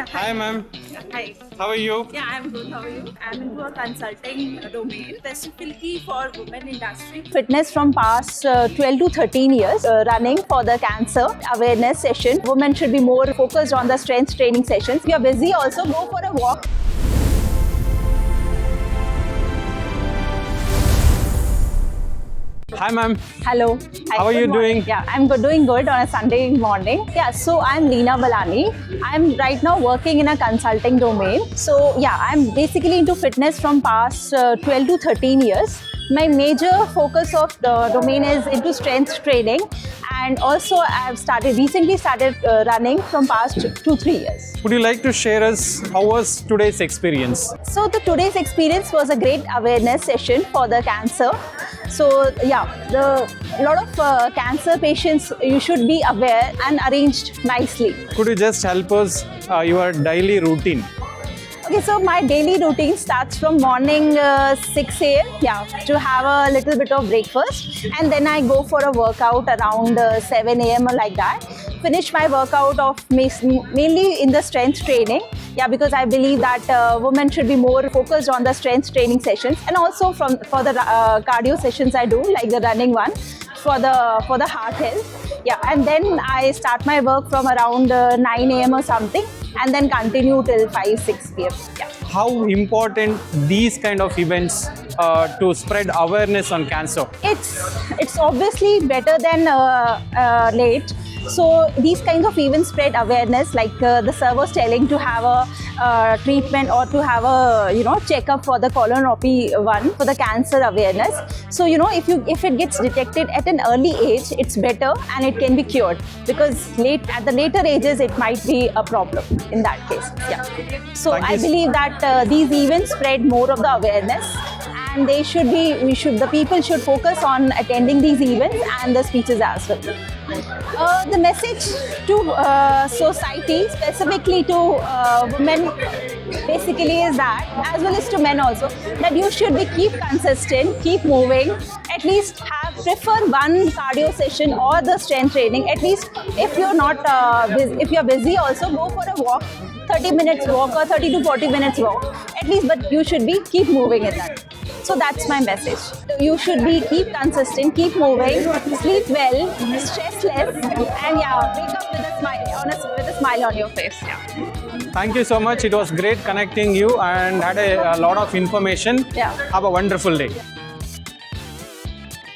Yeah, Hi, ma'am. Hi. How are you? Yeah, I'm good. How are you? I'm into a consulting domain, specifically for women industry. Fitness from past 12 to 13 years, running for the cancer awareness session. Women should be more focused on the strength training sessions. If you're busy, also go for a walk. Hi, ma'am. Hello. Hi, How are good you morning. doing? Yeah, I'm good, doing good on a Sunday morning. Yeah, so I'm Leena Balani. I'm right now working in a consulting domain. So yeah, I'm basically into fitness from past 12 to 13 years. My major focus of the domain is into strength training, and also I've recently started running from past 2-3 years. Would you like to share us how was today's experience? So today's experience was a great awareness session for the cancer. So yeah, a lot of cancer patients, you should be aware and arranged nicely. Could you just help us your daily routine? Okay, so my daily routine starts from morning 6 a.m. Yeah, to have a little bit of breakfast, and then I go for a workout around 7 a.m. or like that. Finish my workout of mainly in the strength training. Yeah, because I believe that women should be more focused on the strength training sessions, and also for the cardio sessions I do, like the running one, for the heart health. Yeah, and then I start my work from around 9 a.m. or something, and then continue till 5-6 p.m. Yeah. How important these kind of events to spread awareness on cancer? It's obviously better than late. So these kinds of events spread awareness, like the sir was telling, to have a treatment or to have a checkup for the colonoscopy one for the cancer awareness. So if it gets detected at an early age, it's better and it can be cured, because at the later ages it might be a problem in that case. Yeah. So I believe that these events spread more of the awareness, and the people should focus on attending these events and the speeches as well. The message to society, specifically to women, basically is that, as well as to men also, that you should keep consistent, keep moving, at least prefer one cardio session or the strength training. At least if you're not if you're busy, also go for a walk, 30 minutes walk or 30 to 40 minutes walk at least, but you should keep moving in that. So that's my message. You should keep consistent, keep moving, sleep well, stress less, and yeah, wake up with a smile on your face. Yeah. Thank you so much. It was great connecting you and had a lot of information. Yeah. Have a wonderful day.